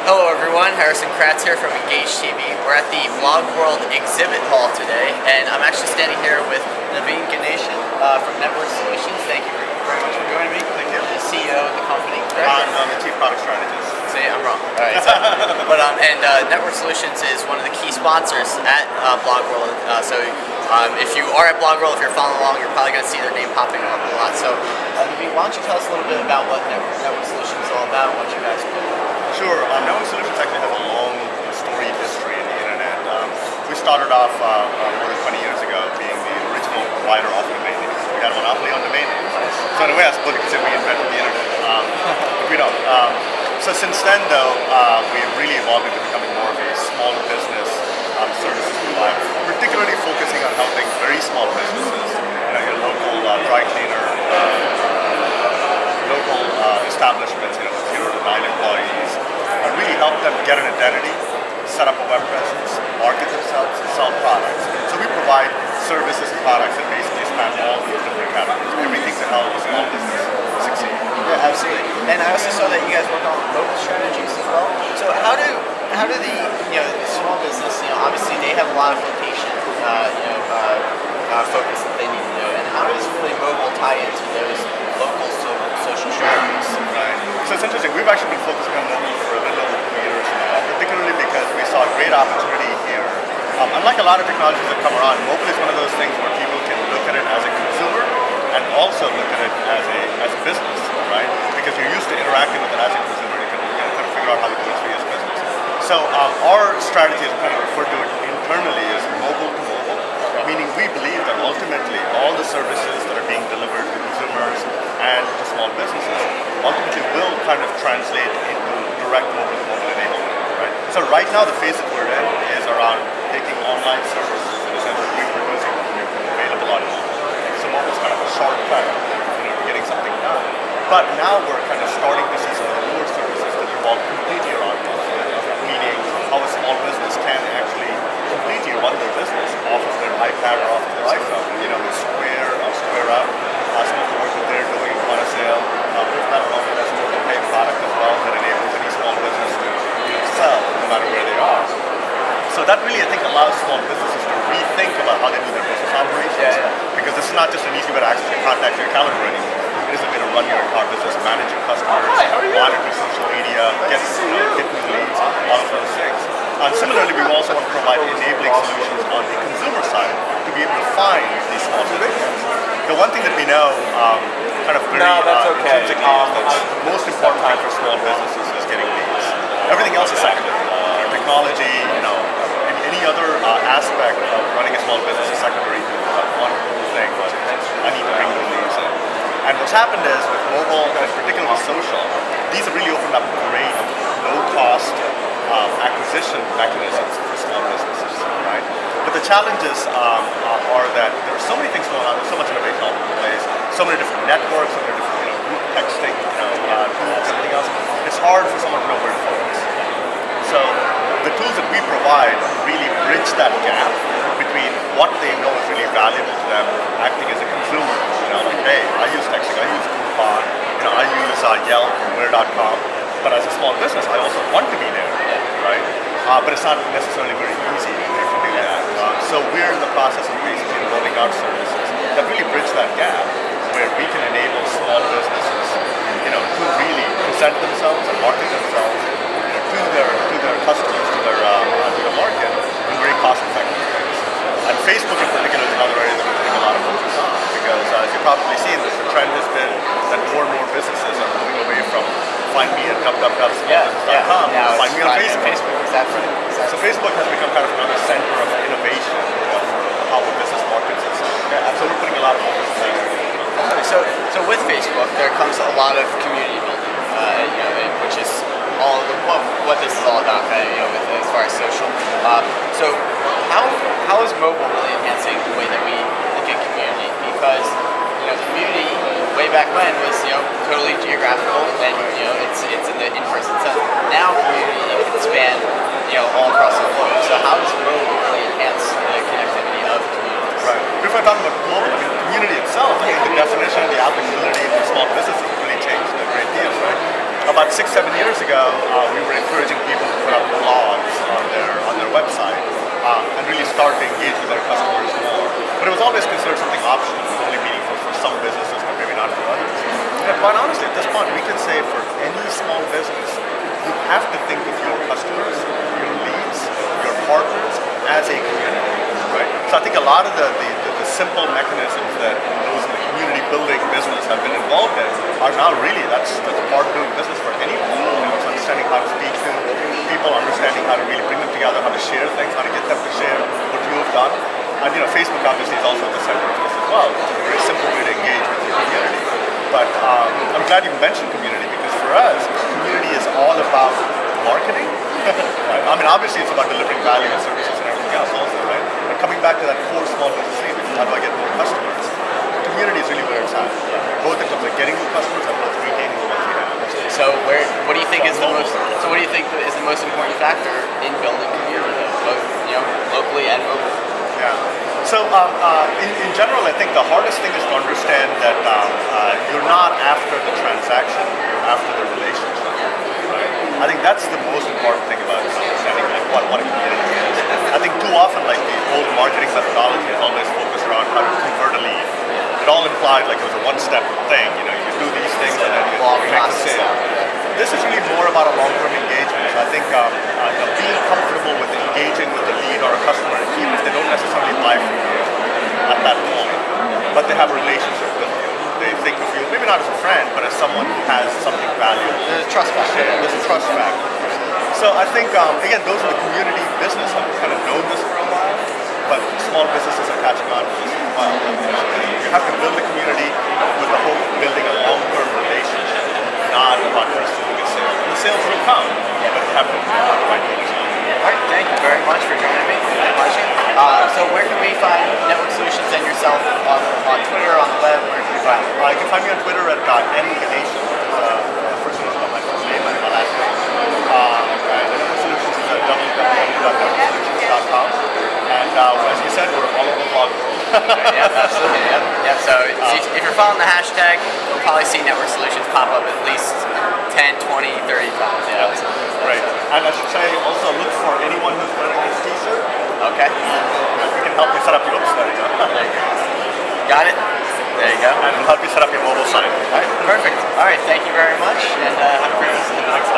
Hello everyone, Harrison Kratz here from Engage TV. We're at the BlogWorld Exhibit Hall today, and I'm actually standing here with Navin Ganeshan from Network Solutions. Thank you very much for joining me. Thank you. The CEO of the company. I'm the Chief Product Strategist. See, I'm wrong. All right. Network Solutions is one of the key sponsors at BlogWorld. If you are at BlogWorld, if you're following along, you're probably going to see their name popping up a lot. So, Navin, why don't you tell us a little bit about what Network Solutions is all about, and what you guys do? Sure. Network Solutions actually has a long storied history in the internet. We started off more than 20 years ago being the original provider of domain names. We had a monopoly on domain names. So in a way, I suppose you could say we invented the internet. But we don't. So since then, though, we've really evolved into becoming more of a small business services provider, particularly focusing on helping very small businesses, your local dry cleaner, local establishments, 0 to 9 employees, and really help them get an identity, set up a web presence, market themselves, and sell products. So we provide services and products that basically span all these different categories, everything to help a small business succeed. Yeah, absolutely. And I also saw that you guys work on mobile strategies as well. So how do the small business, obviously they have a lot of location focus that they need to do, and how does really mobile tie into those local social strategies? Right. So it's interesting. We've actually been focusing on mobile for a little over 2 years now, particularly because we saw a great opportunity here. Unlike a lot of technologies that come around, mobile is one of those things where people can look at it as a consumer and also look at it as a business, right? Because you're used to interacting with it as a consumer, you can kind of figure out how to do it for your business. So our strategy, as kind of referred to it internally, is mobile to mobile, meaning we believe that ultimately all the services that are being delivered to consumers and to small businesses ultimately will kind of translate into direct mobile-to-mobile enablement, right? So right now the phase that we're in is around taking online services and essentially reproducing them available on mobile. So mobile is kind of a shortcut to getting something done. But now we're kind of starting to see some of the newer services that revolve completely around mobile, meaning how a small business can actually completely run their business off of their iPad or off of their iPhone. Square or Square Up, some of the work that they're doing in point of sale. We've got an that's a mobile pay product as well that enables any small business to sell no matter where they are. So that really, I think, allows small businesses to rethink about how they do their business operations. Because this is not just an easy way to access your contact your calendar anymore. It is a way to run your entire business, manage your customers, monitor social media, get new leads, all of those things. Similarly, we also want to provide enabling solutions on the consumer side to be able to find these small businesses. The one thing that we know kind of very intrinsically is that the most important thing for small businesses is getting leads. Everything else is secondary. Technology, any other aspect of running a small business is secondary to one thing, but I need to bring new leads in. And what's happened is with mobile, and particularly with social, these have really opened up great low-cost acquisition mechanisms for small businesses, right? But the challenges are that there are so many things going on, there's so much innovation all over the place, so many different networks, so many different group texting, tools, everything else. It's hard for someone to know where to focus. So the tools that we provide really bridge that gap between what they know is really valuable to them acting as a consumer. Like, hey, I use texting, I use Groupon, I use Yelp or Where.com, but as a small business, I also want to be there, right? But it's not necessarily very easy to do that. So we're in the process of basically rolling out services that really bridge that gap, where we can enable small businesses, to really present themselves and market themselves to their customers, to their market in very cost-effective ways. And Facebook in particular is another area that we're putting a lot of focus on, because as you've probably seen, the trend has been that more and more businesses are moving away from find me at www.smallbusiness.com to find me on Facebook. Exactly. So Facebook has become kind of another center of innovation of how a business markets itself. So we're putting a lot of focus on that. So with Facebook, there comes a lot of community building, which is all what this is all about, as far as social. So how is mobile really enhancing the way that we look at community? Because community way back when was totally geographical, and it's in the in-person sense. Now community can span all across the globe. So how does mobile really enhance the connectivity of communities? Right. Before I talk about mobile, community itself, the definition of the applicability for small businesses really changed a great deal, right? About 6-7 years years ago, we were encouraging people to put up blogs on their website and really start to engage with their customers more. But it was always considered something optional, it was only meaningful for some businesses, but maybe not for others. And quite honestly, at this point, we can say for any small business, you have to think of your customers, your leads, your partners as a community, right? So I think a lot of the simple mechanisms that those in the community building business have been involved in are now really, that's part of doing business for anyone. You know, it's understanding how to speak to people, understanding how to really bring them together, how to share things, how to get them to share what you have done. And Facebook obviously is also at the center of this as well. It's a very simple way to engage with the community. But I'm glad you mentioned community, because for us, community is all about marketing. Right? I mean, obviously it's about delivering value and services and everything else also, right? But coming back to that core small business thing, how do I get more customers? Community is really where it's at, both in terms of getting new customers and both retaining the ones we have. So what do you think is the most important factor in building community, both locally and globally? Yeah. So in general, I think the hardest thing is to understand that you're not after the transaction, you're after the relationship. Right? I think that's the most important thing about understanding what a community is. I think too often, like the old marketing methodology is always focused around how to convert a lead. It all implied like it was a one-step thing. You do these things and then you make a sale. This is really more about a long-term engagement. So I think being comfortable with engaging with the lead or a customer, even if they don't necessarily buy from you at that point, but they have a relationship with you. They think of you, maybe not as a friend, but as someone who has something valuable. There's a trust factor. There's a trust factor. So I think, again, those in the community business have kind of known this for a while, but small businesses are catching on to this as well. You have to build a community with the hope of building a long-term relationship, not about pursuing a sale. And the sales will come, but you have to have the right focus on it. All right, thank you very much for joining me. My pleasure. So where can we find Network Solutions and yourself on Twitter, on the web? Where can we find you? You can find me on Twitter at Navin Ganeshan. First name is my first name and my last name. And Network Solutions is at www.networksolutions.com. And as you said, we're all over BlogWorld. Yeah, absolutely. Yeah. So if you're following the hashtag, you'll probably see Network Solutions pop up at least 10, 20, 30 times. Yeah. Great. And I should say, also look for anyone who's wearing this t-shirt. Okay. We can help you set up your oops, there you go. Got it? There you go. And we'll help you set up your mobile site. All right, perfect. All right, thank you very much, and have a great day. Thanks,